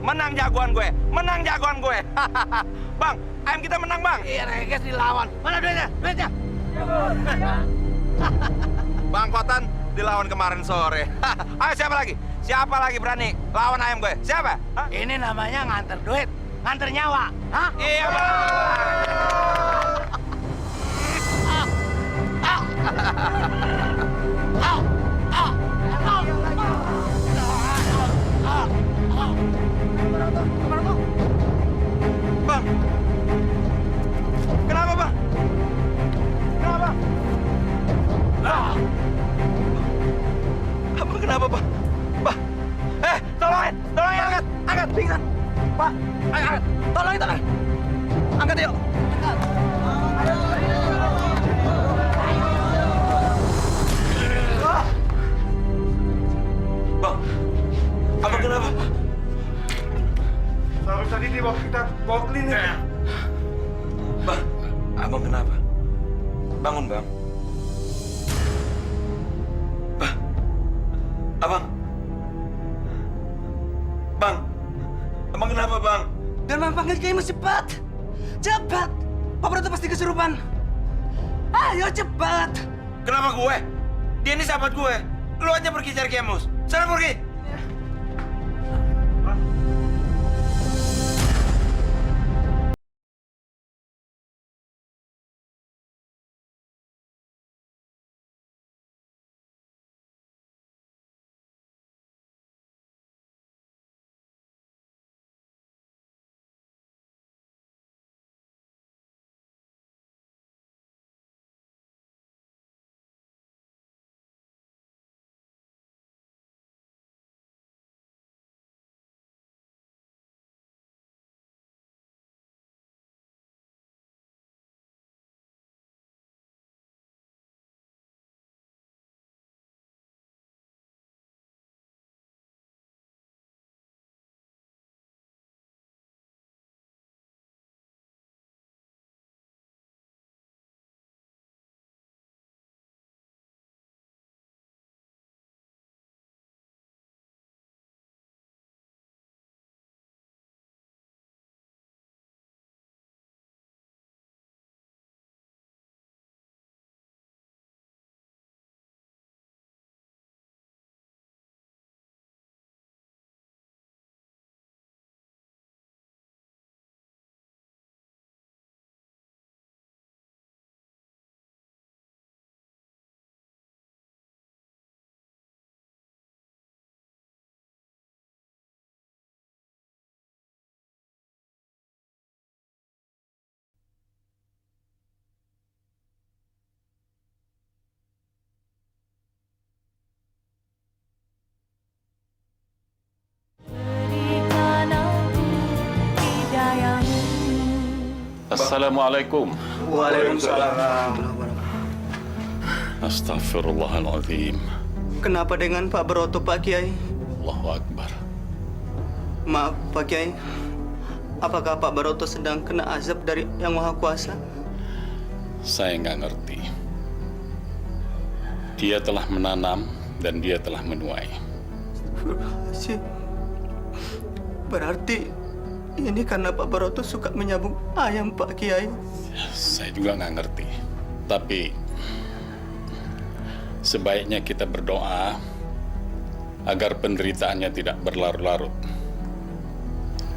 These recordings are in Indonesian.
Menang jagoan gue, menang jagoan gue. Bang, ayam kita menang, Bang. Iya, Reges dilawan. Mana duitnya? Duitnya? Bang Kotan dilawan kemarin sore. Ayo siapa lagi? Siapa lagi berani lawan ayam gue? Siapa? Hah? Ini namanya nganter duit, nganter nyawa. Hah? Iya, Bang. Bang. Kenapa, Bang? Kenapa? Abang kenapa, Bang? Bang. Tolongin, angkat, angkat, pingsan. Pak, ayo, angkat. Tolongin. Angkat yuk. Bang, abang kenapa? Harus tadi kita bawa klinik. Bang, abang kenapa? Bangun, Bang. Bang, abang. Bang, abang kenapa, Bang? Jangan panggil Kiai Mas cepat. Cepat. Pak Broto pasti kesurupan. Ayo cepat. Kenapa gue? Dia ini sahabat gue. Lu aja pergi cari Kemus. Sana pergi. Assalamualaikum. Waalaikumsalam. Astaghfirullahaladzim. Kenapa dengan Pak Broto, Pak Kiai? Allahu Akbar. Maaf, Pak Kiai. Apakah Pak Broto sedang kena azab dari Yang Maha Kuasa? Saya nggak ngerti. Dia telah menanam dan dia telah menuai. Astagfirullahaladzim. Berarti ini karena Pak Broto suka menyambung ayam, Pak Kiai. Saya juga nggak ngerti. Tapi sebaiknya kita berdoa agar penderitaannya tidak berlarut-larut.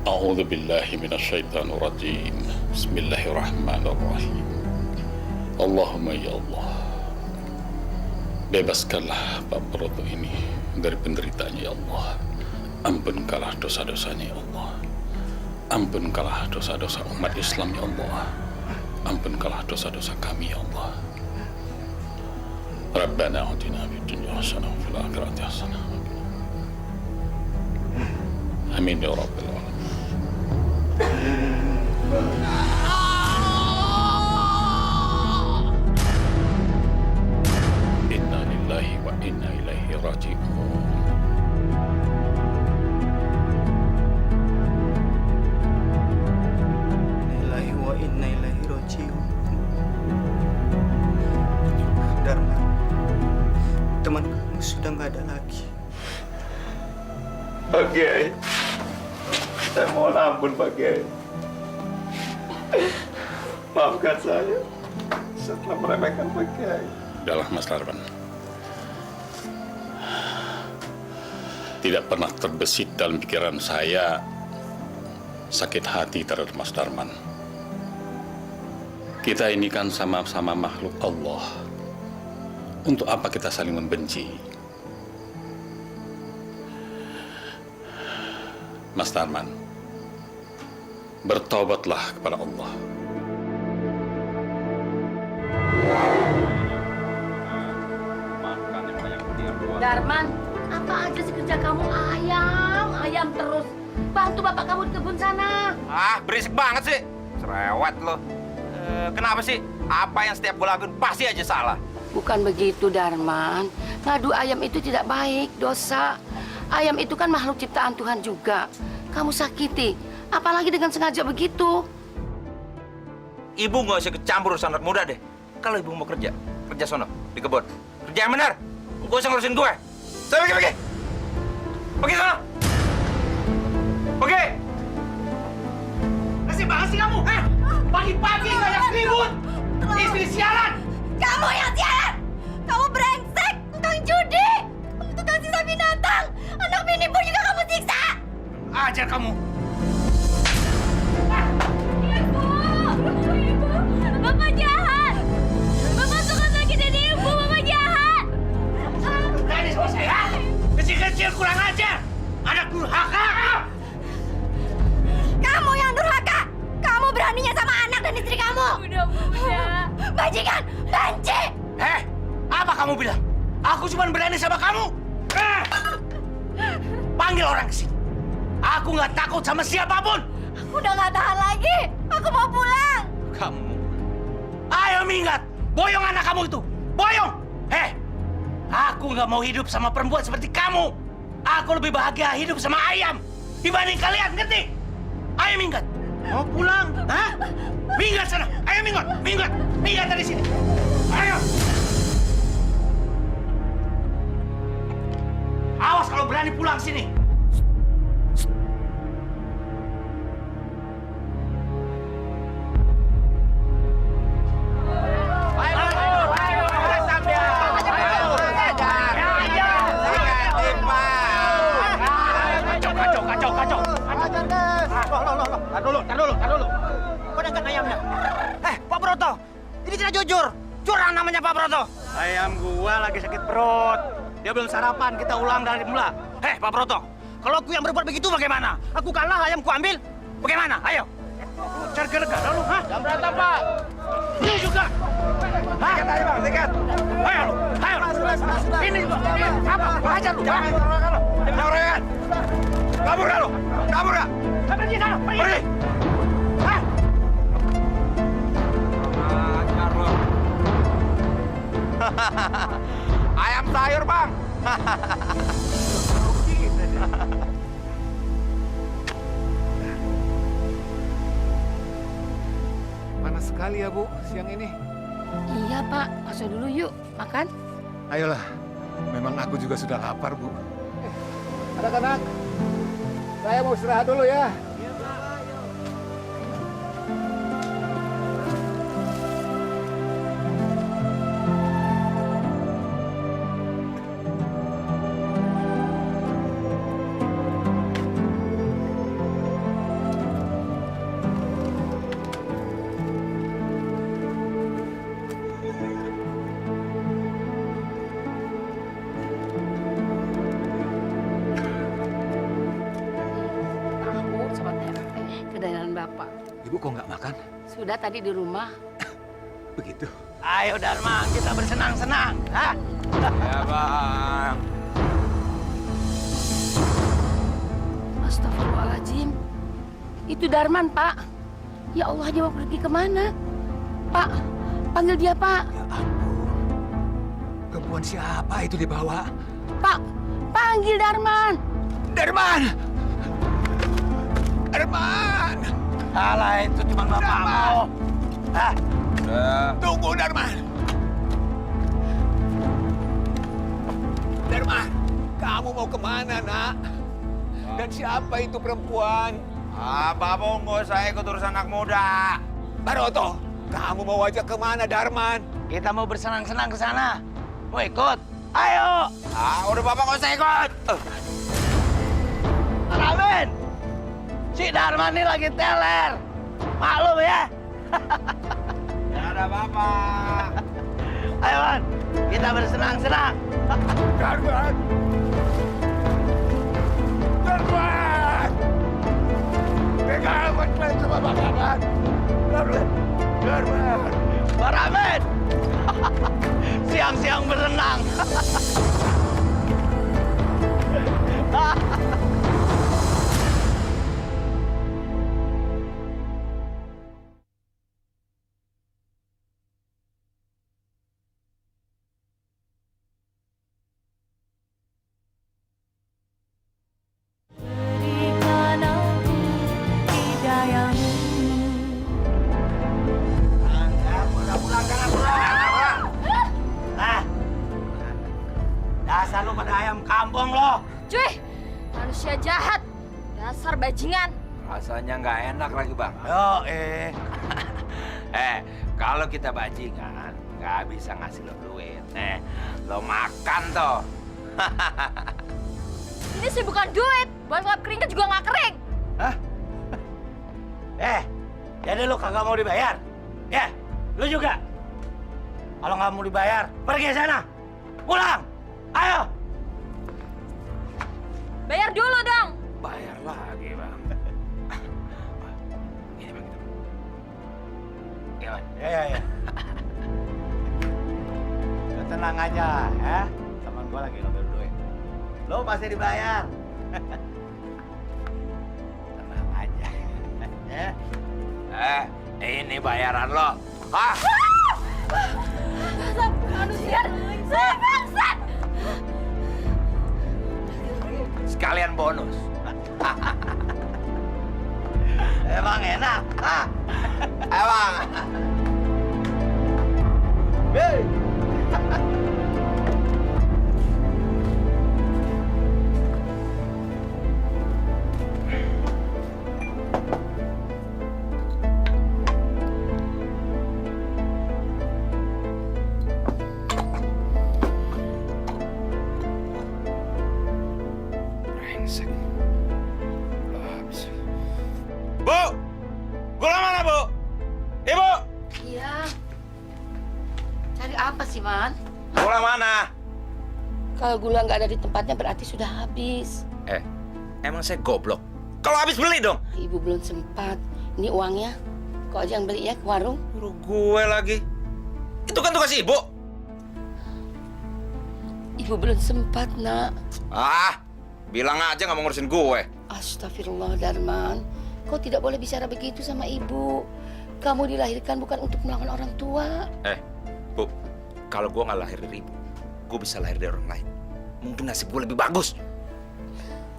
A'udzu billahi minasyaitonir rajim. Bismillahirrahmanirrahim. Allahumma ya Allah. Bebaskanlah Pak Broto ini dari penderitaannya ya Allah. Ampunkanlah dosa-dosanya ya Allah. Ampunkanlah dosa-dosa umat Islam ya Allah. Ampunkanlah dosa-dosa kami ya Allah. Rabbana atina fid dunya hasanah wa fil akhirati hasanah. Amin ya rabbal alamin. Inna lillahi wa inna ilaihi raji'un. Lillahi wa inna ilaihi raji'un. Dharma, teman kamu sudah nggak ada lagi. Pak Kiai, Saya mohon ampun Pak Kiai. Maafkan saya setelah meremehkan Pak Kiai. Udahlah Mas Darman. Tidak pernah terbesit dalam pikiran saya sakit hati terhadap Mas Darman. Kita ini kan sama-sama makhluk Allah. Untuk apa kita saling membenci? Mas Darman, bertobatlah kepada Allah. Darman, apa aja sih kerja kamu? Ayam terus. Bantu bapak kamu di kebun sana. Ah, berisik banget sih. Cerewet lo. Kenapa sih? Apa yang setiap gue lakuin pasti aja salah. Bukan begitu, Darman. Ngadu ayam itu tidak baik, dosa. Ayam itu kan makhluk ciptaan Tuhan juga. Kamu sakiti, apalagi dengan sengaja begitu. Ibu nggak usah kecampur urusan anak muda deh. Kalau ibu mau kerja sono di kebun. Kerja yang benar. Gak usah ngurusin gue. Saya pergi. Pergi sono. Pergi. Nasib banget sih kamu, hah? Pagi-pagi kayak ribut. Istri sialan. Kamu yang sialan! Kamu brengsek! Tukang judi! Kamu tukang sisa binatang! Anak bini pun juga kamu siksa! Ajar kamu. Ibu! Ibu! Bapak jahat! Bapak suka sakitin ibu! Bapak jahat! Berani sama saya? Kecil-kecil kurang ajar. Anak durhaka. Kamu yang durhaka! Kamu beraninya sama anak dan istri kamu! Udah. Bajingan! Banci! Apa kamu bilang? Aku cuma berani sama kamu. Panggil orang ke sini. Aku nggak takut sama siapapun. Aku udah nggak tahan lagi! Aku mau pulang! Kamu. Ayo minggat. Boyong anak kamu itu. Boyong. Aku nggak mau hidup sama perempuan seperti kamu. Aku lebih bahagia hidup sama ayam dibanding kalian, ngerti? Ayo minggat. Mau pulang? Hah? Minggat sana. Ayo minggat. Minggat dari sini. Ayo. Awas kalau berani pulang sini. Tar dulu. Kau dagang ayamnya? Pak Broto, ini tidak jujur. Curang namanya Pak Broto. Ayam gua lagi sakit perut. Dia belum sarapan, kita ulang dari mula. Pak Broto, kalau aku yang berbuat begitu bagaimana? Aku kalah, ayam ku ambil. Bagaimana? Ayo. Cari gara-gara lu, hah? Jam berapa, Pak? Lu juga. Hah? Tiket aja, Bang, tiket. Ayo lu, ayo. Ini juga. Apa? Hajar lu. Jangan orang. Kabur dah lu. Kabur dah. Pergi sana, pergi. Hah? Hajar lu. Ayam sayur, Bang. Panas sekali ya, Bu, siang ini. Iya, Pak. Masuk dulu yuk. Makan. Ayolah, memang aku juga sudah lapar, Bu. Anak-anak, saya mau istirahat dulu ya. Kedatangan Bapak. Ibu kok nggak makan? Sudah tadi di rumah. Begitu. Ayo Darman, kita bersenang-senang. Hah? Ya, Bang. Astagfirullahaladzim. Itu Darman, Pak. Ya Allah, dia mau pergi kemana? Pak, panggil dia, Pak. Ya ampun. Perempuan siapa itu dibawa? Pak, panggil Darman. Darman! Darman! Salah itu cuma bapakmu. Hah? Tunggu, Darman! Darman, kamu mau kemana, nak? Dan siapa itu perempuan? Bapak nggak usah ikut urusan anak muda. Baroto, kamu mau ajak kemana, Darman? Kita mau bersenang-senang ke sana. Mau ikut? Ayo! Udah Bapak nggak usah ikut. Ramen! Si Darman ini lagi teler. Maklum ya. Ya ada Bapak. Ayo, Man. Kita bersenang-senang. Darman! Darman! Pegang kontrak sama Bapak. Darman! Darman! Pak Ramen! Siang-siang berenang. Berikan aku hidayahmu. Pulang, jangan pulang. Ah, dasar lu pada ayam kampung lo. Cuy, manusia jahat. Dasar bajingan. Rasanya nggak enak lagi, Bang. Yo, Kalau kita bajingan, nggak bisa ngasih lo duit. Lo makan toh. Ini sih bukan duit. Buat lap keringet juga nggak kering. Jadi lu kagak mau dibayar? Ya, lu juga. Kalau nggak mau dibayar, pergi sana. Pulang. Ayo. Bayar dulu dong. Bayar lagi, Bang. Ini Bang. Gimana? Ya. Lu tenang aja, ya. Teman gua lagi ngambil duit. Lu pasti dibayar. Tenang aja. Ya. Ini bayaran lo. Hah? Dasar manusia. Saya bangsat. Sekalian bonus. Emang enak. Emang. Hey. Brengsek. Lo habis. Bu! Gula mana, Bu? Ibu! Iya. Cari apa sih, Man? Gula mana? Kalau gula nggak ada di tempatnya berarti sudah habis. Emang saya goblok? Kalau habis beli dong. Ibu belum sempat. Ini uangnya. Kok aja yang beli ya ke warung? Suruh gue lagi. Itu kan tugas ibu. Ibu belum sempat, Nak. Bilang aja nggak mau ngurusin gue. Astagfirullah, Darman. Kau tidak boleh bicara begitu sama ibu. Kamu dilahirkan bukan untuk melawan orang tua. Bu, kalau gue nggak lahir dari ibu, gue bisa lahir dari orang lain. Mungkin nasib gue lebih bagus.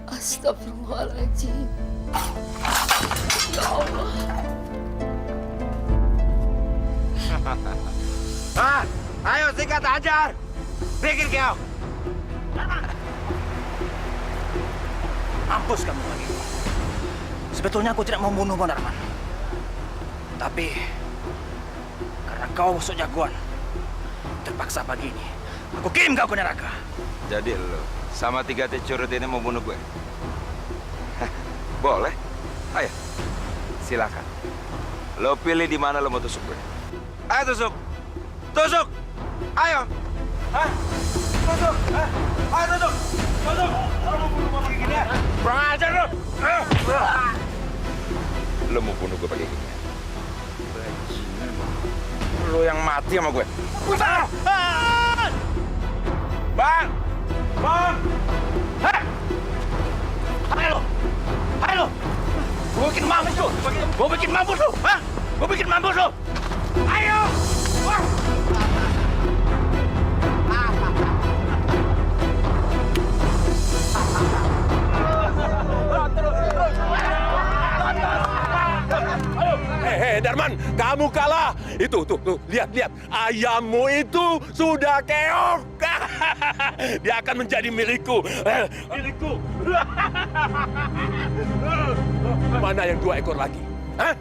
Astagfirullahaladzim. Ya Allah. Ayo sikat ajar. Bikin kau. Mampus kamu lagi. Sebetulnya aku tidak mau membunuhmu, Darman. Tapi karena kau musuh jagoan, terpaksa pagi ini aku kirim kau ke neraka. Jadi lo sama 3 curut ini mau bunuh gue? Boleh. Ayo, silakan. Lo pilih di mana lo mau tusuk gue. Ayo tusuk. Tusuk. Ayo. Tusuk. Ayo tusuk. Tusuk. Lo mau bunuh gue pakai gini ya? Kurang ajar lo. Lo mau bunuh gue pakai gini ya? Lo yang mati sama gue. Bang! Bang! Hei! Hai lo! Hai lo! Gue bikin mampus lo! Gue bikin mampus lo! Hah? Gue bikin mampus lo! Ayo! Wah! Hei, Darman, kamu kalah. Itu, tuh, lihat. Ayammu itu sudah keok. Dia akan menjadi milikku. Milikku. Mana yang 2 ekor lagi? Hah?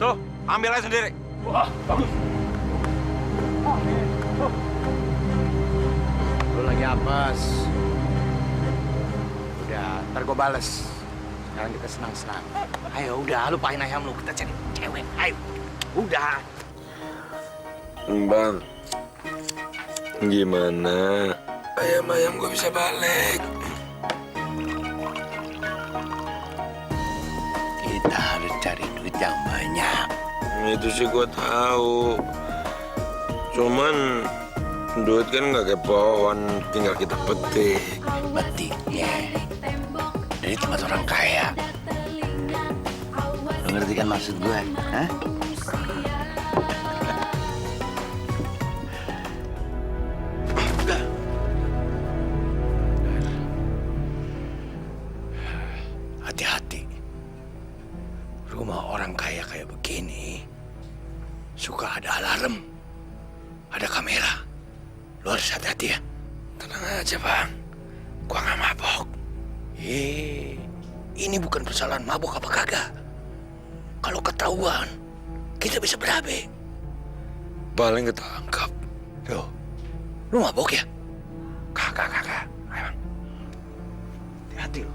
Tuh, ambil aja sendiri. Wah, bagus. Lu lagi apes. Udah, ntar gue bales. Sekarang kita senang-senang. Ayo, udah, lupain ayam lu. Kita cari cewek. Ayo. Udah. Bang, gimana ayam-ayam gue bisa balik? Kita harus cari duit yang banyak. Itu sih gue tahu. Cuman duit kan nggak kayak pohon, tinggal kita petik. Petiknya dari tempat orang kaya. Lo ngerti kan maksud gue? Hah? Hati-hati. Rumah orang kaya kayak begini suka ada alarm, ada kamera. Lo harus hati-hati ya. Tenang aja bang, gua nggak mabok. Ini bukan persoalan mabuk apa kagak. Kalau ketahuan, kita bisa berabe. Paling ketangkap. Loh, lu mabuk ya? Kakak. Ayo bang. Hati-hati lo.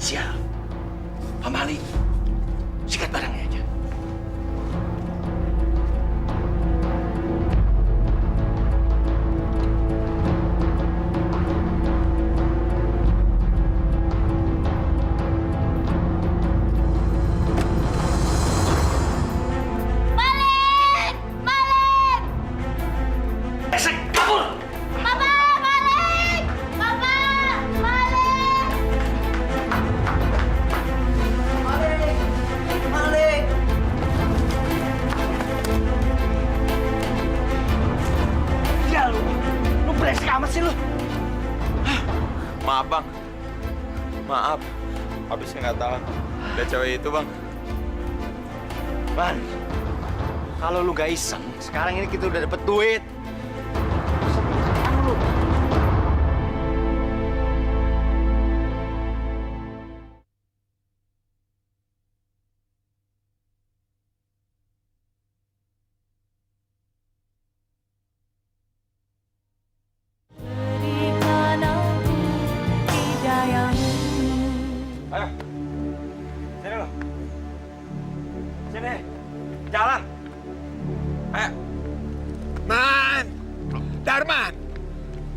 Sial. Pamali, sikat barangnya aja. Malik! Malik! Esek, kabur! Papa! Malik! Papa! Malik! Malik! Ya lu beresik amat sih lu. Maaf bang, maaf. Habisnya nggak tahan. Lihat cewek itu bang. Ban, kalau lu gak iseng, sekarang ini kita udah dapet duit. Ayo, sini lo. Sini, jalan. Ayo. Man! Darman!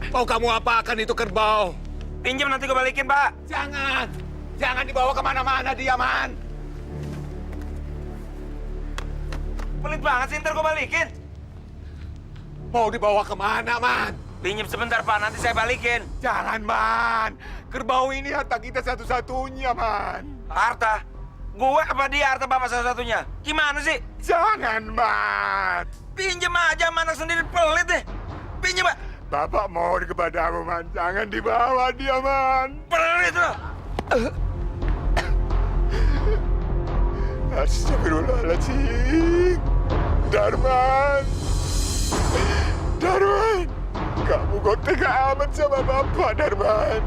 Mau kamu apakan itu kerbau? Pinjam nanti gue balikin, Pak. Jangan! Jangan dibawa kemana-mana dia, Man! Pelit banget sih, ntar gue balikin. Mau dibawa kemana, Man? Pinjam sebentar, Pak. Nanti saya balikin. Jangan, Man! Kerbau ini harta kita satu-satunya, Man! Harta? Gue apa dia harta bapak satu-satunya? Gimana sih? Jangan, Man! Pinjam aja, mana sendiri pelit deh. Pinjam, Pak. Bapak mohon kepadamu, Man. Jangan dibawa dia, Man! Pelit lo. Astagfirullahaladzim! Darman! Darman! Kamu kok tega amat sama Bapak, Darman?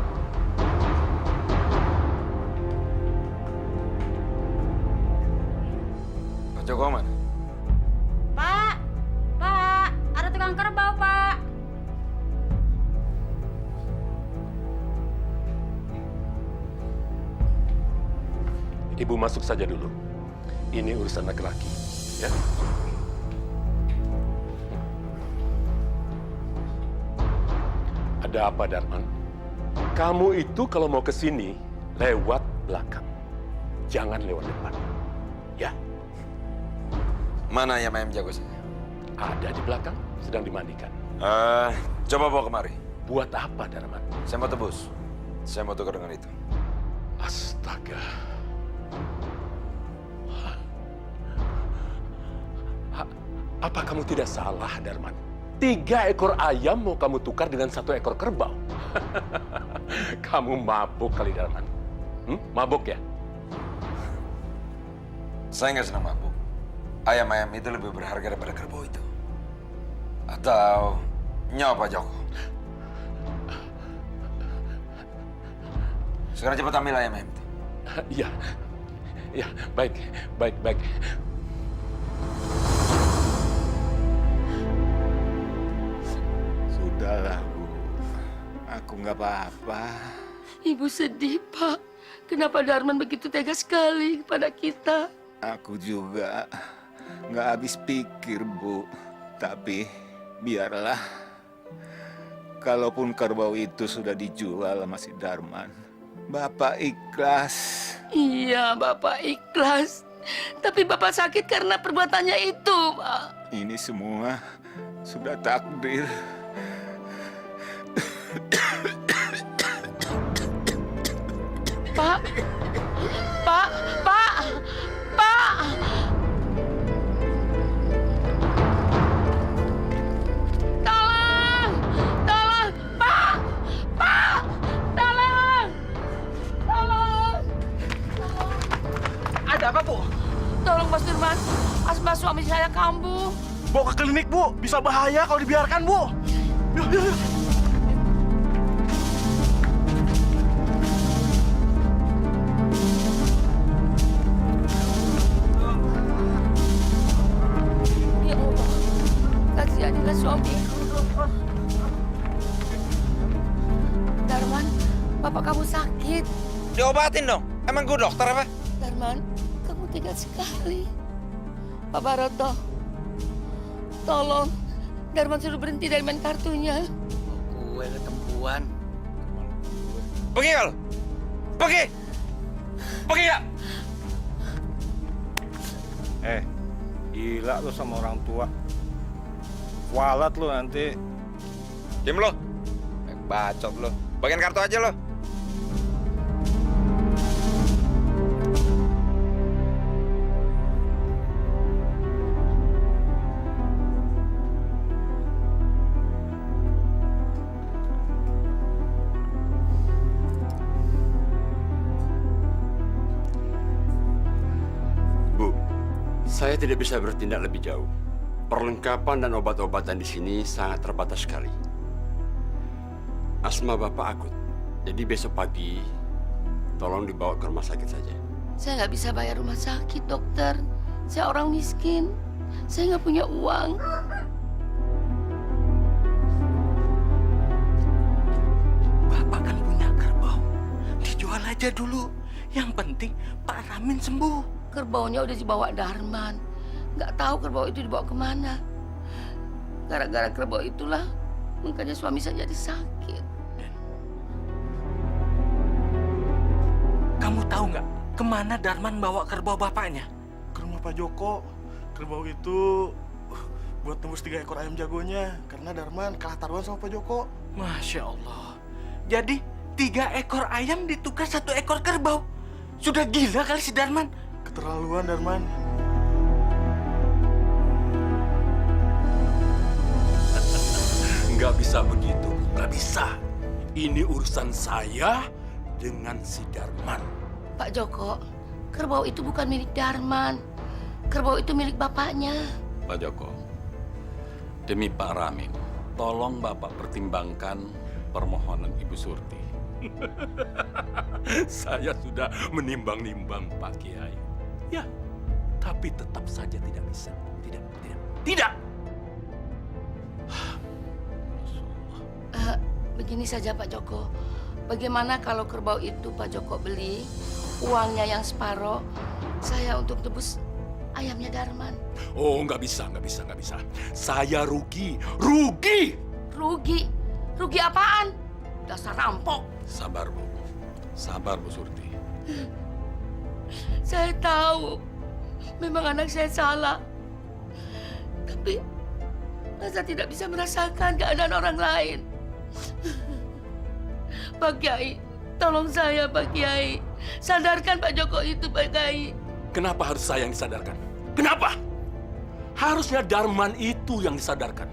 Pak Joko mana? Pak! Pak! Ada tukang kerbau, Pak! Ini ibu masuk saja dulu. Ini urusan laki-laki, ya. Ada apa, Darman? Kamu itu kalau mau ke sini, lewat belakang. Jangan lewat depan. Ya. Mana ayam jago saya? Ada di belakang, sedang dimandikan. Coba bawa kemari. Buat apa, Darman? Saya mau tebus. Saya mau tukar dengan itu. Astaga. Apa kamu tidak salah, Darman? 3 ekor ayam mau kamu tukar dengan 1 ekor kerbau. Kamu mabuk kali, Darman. Mabuk ya? Saya nggak senang mabuk. Ayam-ayam itu lebih berharga daripada kerbau itu. Atau nyawa Pak Joko. Sekarang cepat ambil ayam-ayam itu. Iya. Ya, baik. Sudahlah, Bu. Aku nggak apa-apa. Ibu sedih, Pak. Kenapa Darman begitu tega sekali kepada kita? Aku juga nggak habis pikir, Bu. Tapi biarlah. Kalaupun kerbau itu sudah dijual sama si Darman, Bapak ikhlas. Iya, Bapak ikhlas. Tapi Bapak sakit karena perbuatannya itu, Pak. Ini semua sudah takdir. Pak. Tolong, Pak. Tolong. Ada apa, Bu? Tolong, Mas Dirman. Asma suami saya kambuh. Bawa ke klinik, Bu. Bisa bahaya kalau dibiarkan, Bu. Yuk. Ya Allah, kasihanilah suamiku. Darman, bapak kamu sakit. Diobatin dong. Emang gue dokter apa? Darman, kamu tega sekali. Pak Baroto, tolong. Darman suruh berhenti dari main kartunya. Gue ketempuan. Pergi kalau. Pergi nggak? Gila lu sama orang tua. Kualat lu nanti. Diam lo. Bacot lo. Bagian kartu aja lo. Saya tidak bisa bertindak lebih jauh. Perlengkapan dan obat-obatan di sini sangat terbatas sekali. Asma Bapak akut, jadi besok pagi tolong dibawa ke rumah sakit saja. Saya nggak bisa bayar rumah sakit, dokter. Saya orang miskin. Saya nggak punya uang. Bapak kan punya kerbau. Dijual aja dulu. Yang penting Pak Ramin sembuh. Kerbaunya udah dibawa Darman. Nggak tahu kerbau itu dibawa kemana. Gara-gara kerbau itulah, makanya suami saya jadi sakit. Kamu tahu nggak kemana Darman bawa kerbau bapaknya? Ke rumah Pak Joko. Kerbau itu buat tembus 3 ekor ayam jagonya. Karena Darman kalah taruhan sama Pak Joko. Masya Allah. Jadi 3 ekor ayam ditukar 1 ekor kerbau. Sudah gila kali si Darman. Keterlaluan, Darman. Nggak bisa begitu, nggak bisa. Ini urusan saya dengan si Darman. Pak Joko, kerbau itu bukan milik Darman. Kerbau itu milik bapaknya. Pak Joko, demi Pak Ramin, tolong Bapak pertimbangkan permohonan Ibu Surti. Saya sudah menimbang-nimbang, Pak Kiai. Ya, tapi tetap saja tidak bisa. Tidak! Begini saja Pak Joko. Bagaimana kalau kerbau itu Pak Joko beli, Uangnya yang separoh, saya untuk tebus ayamnya Darman. Oh, nggak bisa. Saya rugi. Rugi! Rugi? Rugi apaan? Dasar rampok. Sabar, Bu. Sabar, Bu Surti. Saya tahu, memang anak saya salah. Tapi, masa tidak bisa merasakan keadaan orang lain? Pak Kiai, tolong saya, Pak Kiai. Sadarkan Pak Joko itu, Pak Kiai. Kenapa harus saya yang disadarkan? Kenapa? Harusnya Darman itu yang disadarkan.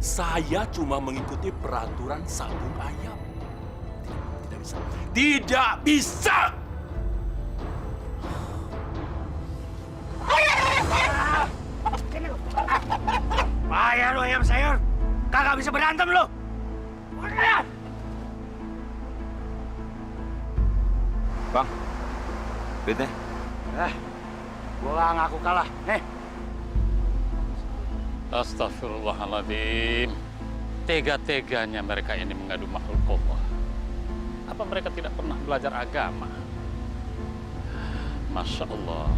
Saya cuma mengikuti peraturan sabung ayam. Tidak bisa. Tidak bisa! Payah lu ayam sayur. Kagak bisa berantem lu. Bang, duitnya. Gua nggak ngaku kalah. Nih. Astagfirullahaladzim. Tega-teganya mereka ini mengadu makhluk Allah. Apa mereka tidak pernah belajar agama? Masya Allah.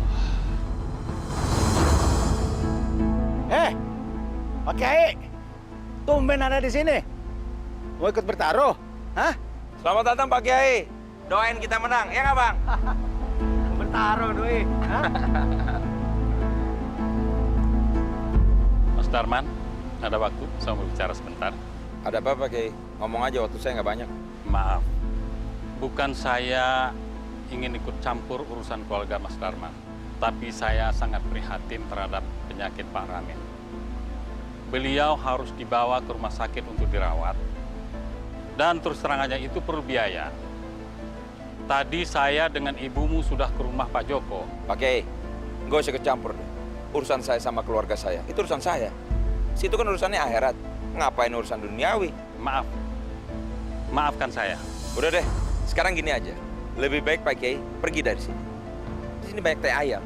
Pak Kiai, tumben ada di sini. Mau ikut bertaruh? Hah? Selamat datang Pak Kiai. Doain kita menang, ya nggak Bang? Bertaruh, Dwi. Hah? Mas Darman, ada waktu? Saya mau bicara sebentar. Ada apa Pak Kiai? Ngomong aja, waktu saya nggak banyak. Maaf, bukan saya ingin ikut campur urusan keluarga Mas Darman. Tapi saya sangat prihatin terhadap penyakit Pak Ramin. Beliau harus dibawa ke rumah sakit untuk dirawat. Dan terus terang aja itu perlu biaya. Tadi saya dengan ibumu sudah ke rumah Pak Joko. Pak Kiai, nggak usah kecampur deh. Urusan saya sama keluarga saya, itu urusan saya. Situ kan urusannya akhirat. Ngapain urusan duniawi? Maaf, maafkan saya. Udah deh, sekarang gini aja. Lebih baik Pak Kiai pergi dari sini. Di sini banyak teh ayam.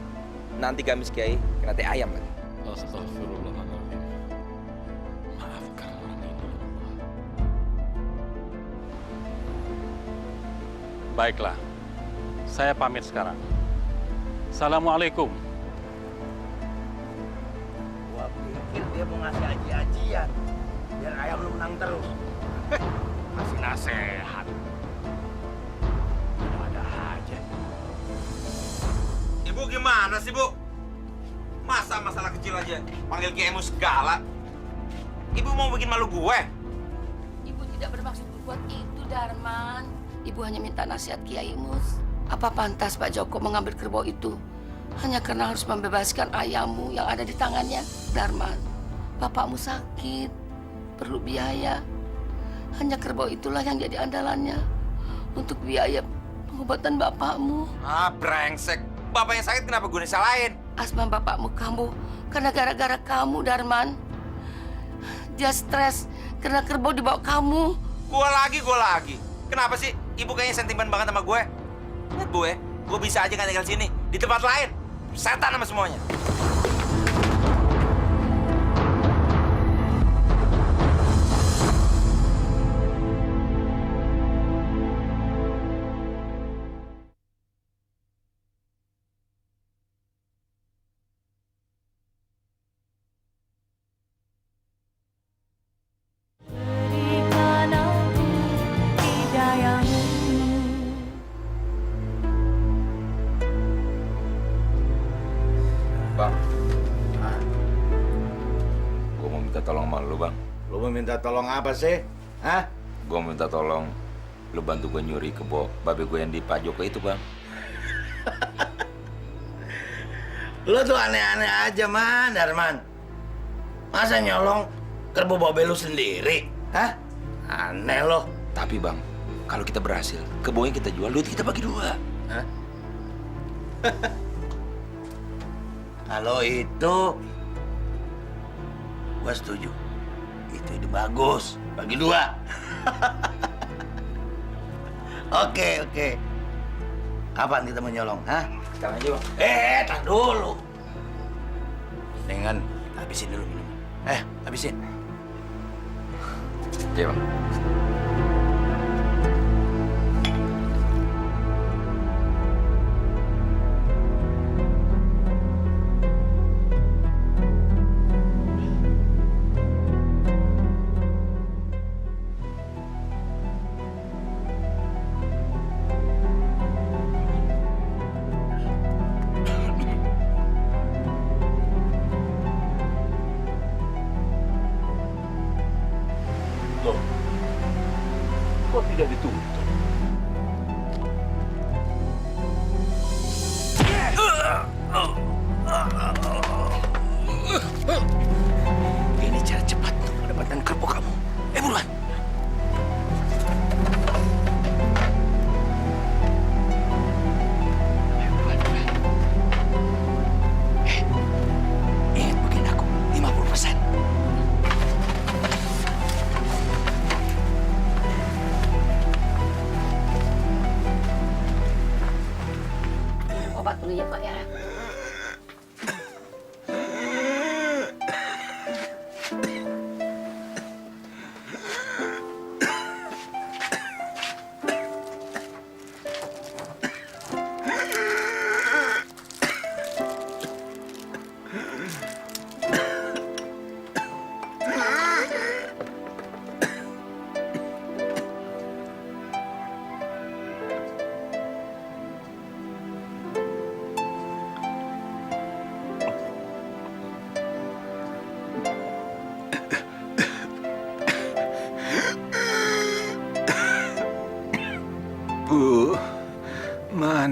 Nanti gamis Kiai kena teh ayam lagi. Astagfirullahaladzim. Maafkan orang ini, ya Allah. Baiklah, saya pamit sekarang. Assalamualaikum. Gua pikir dia mau ngasih aji-ajian. Biar ayam lu menang terus. Masih nasehat. Ada aja. Ibu gimana sih, Bu? Masa masalah kecil aja panggil Kiai Mus segala? Ibu mau bikin malu gue? Ibu tidak bermaksud berbuat itu, Darman. Ibu hanya minta nasihat Kiai Mus. Apa pantas Pak Joko mengambil kerbau itu hanya karena harus membebaskan ayammu yang ada di tangannya, Darman? Bapakmu sakit, perlu biaya. Hanya kerbau itulah yang jadi andalannya untuk biaya pengobatan bapakmu. Ah, brengsek. Bapak yang sakit kenapa gue disalahin? Asma bapakmu kambuh karena gara-gara kamu, Darman. Dia stres karena kerbau dibawa kamu. Gue lagi. Kenapa sih? Ibu kayaknya sentimen banget sama gue. Lihat gue bisa aja kan tinggal sini. Di tempat lain, setan sama semuanya. Berikan aku hidayahmu. Bang, gue mau minta tolong sama lu, Bang. Lu mau minta tolong apa sih? Hah? Gue minta tolong lu bantu gue nyuri kebo babe gue yang di Pak Joko itu, Bang. Lu tuh aneh-aneh aja, Man, Darman. Masa nyolong kerbau babe lu sendiri? Hah? Aneh lo. Tapi, Bang, kalau kita berhasil, kebonya kita jual, duit kita bagi dua. Hah? Kalau itu, gua setuju. Itu ide bagus. Bagi dua. Oke. Kapan kita mau nyolong, hah? Sekarang aja, Bang. Tar dulu. Dengan habisin dulu minum. Habisin. Iya, Bang.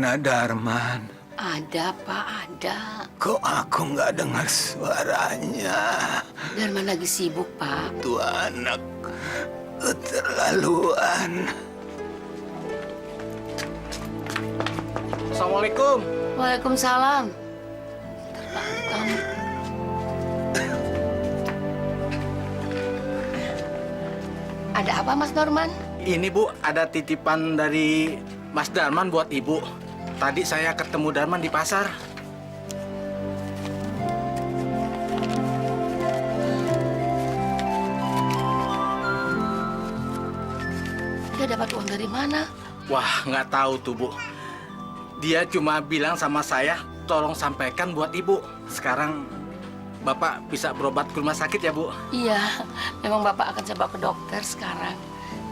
Mana Darman? Ada, Pak, ada. Kok aku nggak dengar suaranya? Darman lagi sibuk, Pak. Tuh anak keterlaluan. Assalamualaikum. Waalaikumsalam. Terpantang. Ada apa, Mas Norman? Ini Bu, ada titipan dari Mas Darman buat Ibu. Tadi saya ketemu Darman di pasar. Dia dapat uang dari mana? Wah, nggak tahu tuh Bu. Dia cuma bilang sama saya, tolong sampaikan buat Ibu. Sekarang Bapak bisa berobat ke rumah sakit ya Bu? Iya, memang Bapak akan coba ke dokter sekarang.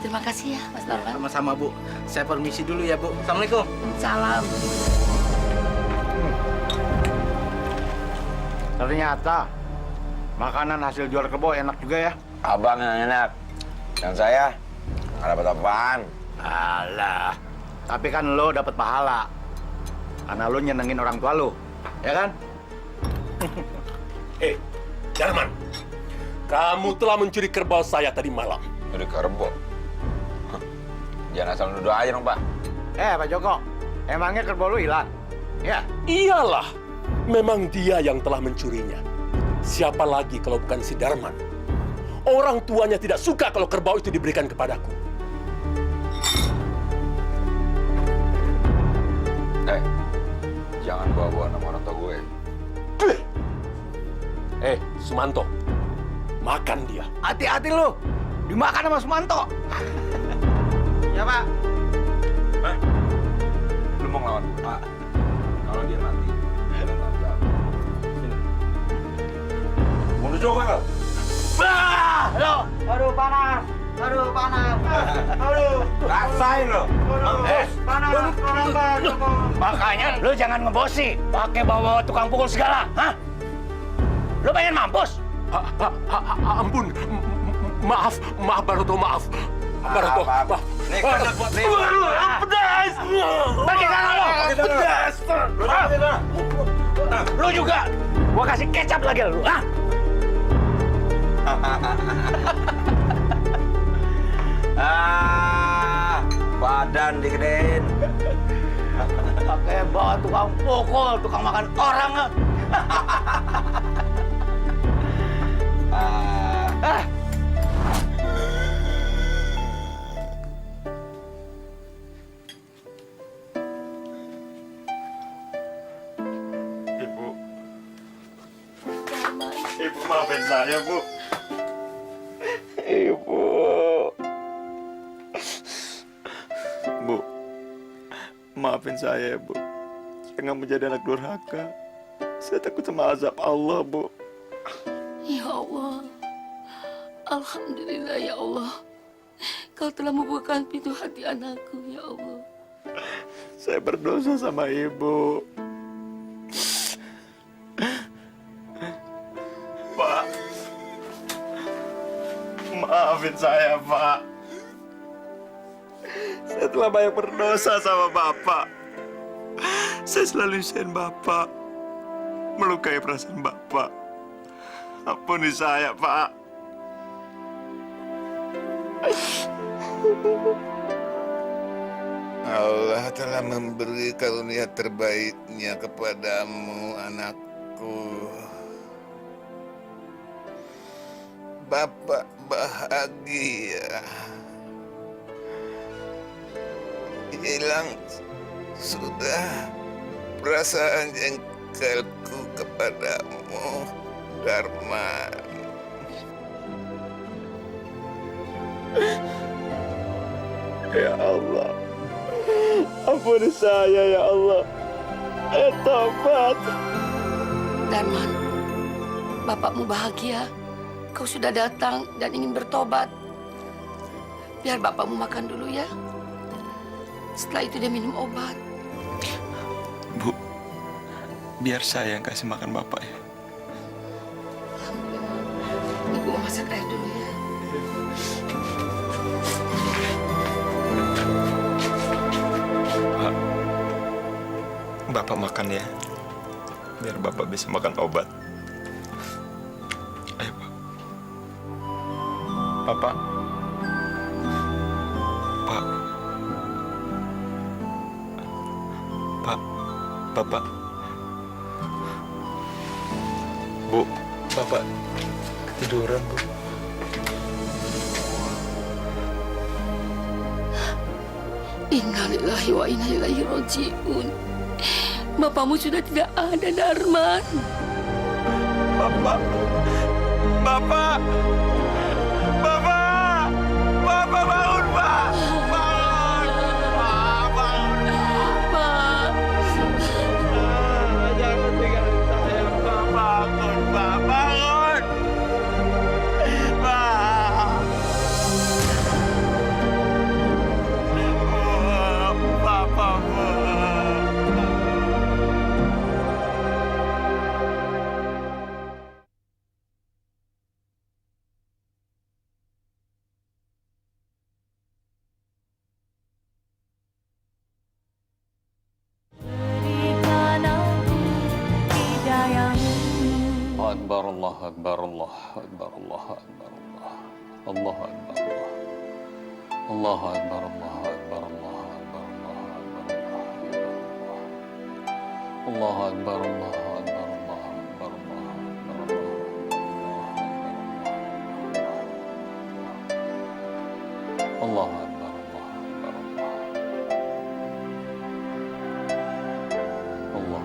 Terima kasih ya, Mas Norman. Sama-sama Bu. Saya permisi dulu ya Bu. Assalamualaikum. Salam. Ternyata makanan hasil jual kebo enak juga ya. Abang yang enak. Dan saya nggak dapat apaan. Alah, tapi kan lo dapat pahala. Karena lo nyenengin orang tua lo, ya kan? Darman, kamu telah mencuri kerbau saya tadi malam. Jadi kerbau. Jangan asal nuduh aja dong, Pak. Pak Joko, emangnya kerbau lo hilang? Ya? Iyalah, memang dia yang telah mencurinya. Siapa lagi kalau bukan si Darman? Orang tuanya tidak suka kalau kerbau itu diberikan kepadaku. Jangan bawa-bawa nama orang tua gue. Sumanto, makan dia. Hati-hati lo, dimakan sama Sumanto. Ya Pak. Lu mau ngelawan Pak? Kalau dia mati, dia tanggung jawab. Sini. Mau nusuk kan? Lo, aduh panas. Aduh panas. Aduh. Rasain lo. Panas. Makanya lo jangan ngebosi, pakai bawa tukang pukul segala, hah? Lo pengen mampus? Ampun, maaf Baroto, maaf. Baroto, maaf. Nih, kena buat nih. Pedas! Pergi sana lo! Pedas! Lo juga! Gua kasih kecap lagi lo, hah? Badan digedein. Pakai bawa tukang pukul, tukang makan orang. Ibu maafin saya, Bu. Ibu. Bu, maafin saya, Bu. Saya nggak mau jadi anak durhaka. Saya takut sama azab Allah, Bu. Ya Allah. Alhamdulillah ya Allah. Kau telah membukakan pintu hati anakku, ya Allah. Saya berdosa sama Ibu. Pak, maafin saya, Pak. Saya telah banyak berdosa sama Bapak. Saya selalu nyusahin Bapak, melukai perasaan Bapak. Ampuni saya, Pak. Allah telah memberi karunia terbaiknya kepadamu, anakku. Bapak bahagia. Hilang sudah perasaan jengkelku kepadamu, Darman. Ya Allah, ampuni saya ya Allah. Tobat. Darman, bapakmu bahagia. Kau sudah datang dan ingin bertobat. Biar bapakmu makan dulu ya. Setelah itu dia minum obat. Bu, biar saya yang kasih makan Bapak ya. Alhamdulillah. Ibu mau masak air dulu ya. Pak, Bapak makan ya. Biar Bapak bisa makan obat. Ayo, Pak. Bapak. Pak. Pak. Bapak. Bu, Bapak ketiduran, Bu. Innalillahi wa inna ilaihi raji'un. Bapakmu sudah tidak ada, Darman. Bapak. Bapak. Bapak. Bapak bangun, Pak. Bangun. Pak, bangun. Pak. Jangan tinggalin saya, Pak. Bangun, Pak. Bangun. Pak. Bapak, Bu. Akbar, Allah Akbar, Allah Akbar, Allah Akbar, Allah. Allah Akbar, Allah. Allah Akbar, Allah Akbar, Allah Akbar, Allah Akbar, Allah Akbar, Allah Akbar, Allah Akbar, Allah Akbar, Allah Akbar, Allah Akbar, Allah Akbar, Allah Akbar, Allah.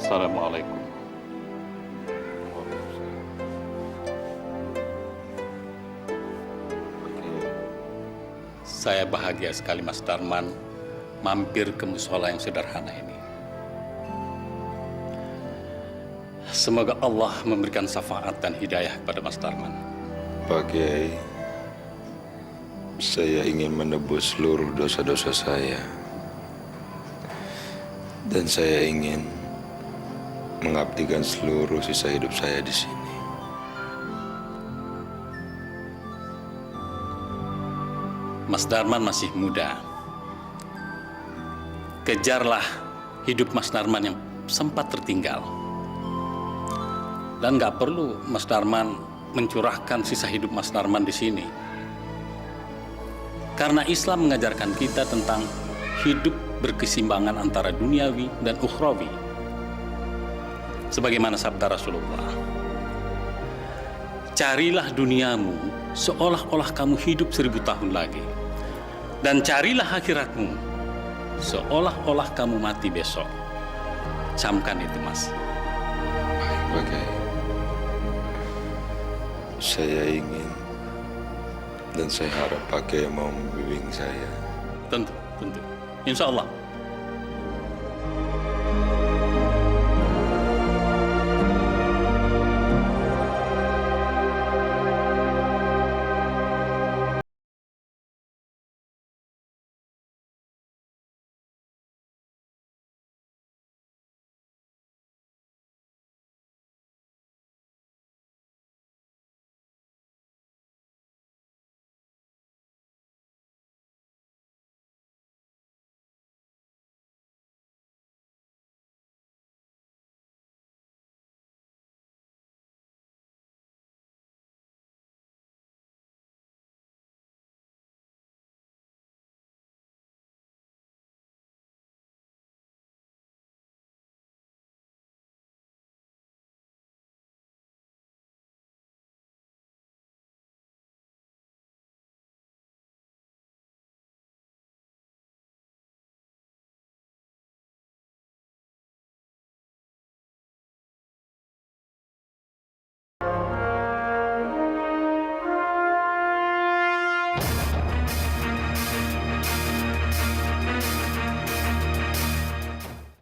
Assalamualaikum. Saya bahagia sekali Mas Darman mampir ke musola yang sederhana ini. Semoga Allah memberikan syafaat dan hidayah kepada Mas Darman. Pak Kiai, saya ingin menebus seluruh dosa-dosa saya. Dan saya ingin mengabdikan seluruh sisa hidup saya di sini. Mas Darman masih muda. Kejarlah hidup Mas Darman yang sempat tertinggal. Dan nggak perlu Mas Darman mencurahkan sisa hidup Mas Darman di sini. Karena Islam mengajarkan kita tentang hidup berkeseimbangan antara duniawi dan ukhrawi. Sebagaimana sabda Rasulullah, carilah duniamu seolah-olah kamu hidup 1000 tahun lagi. Dan carilah akhiratmu seolah-olah kamu mati besok. Camkan itu, Mas. Baik, Pak Kiai. Saya ingin dan saya harap Pak Kiai mau membimbing saya. Tentu, tentu. Insya Allah.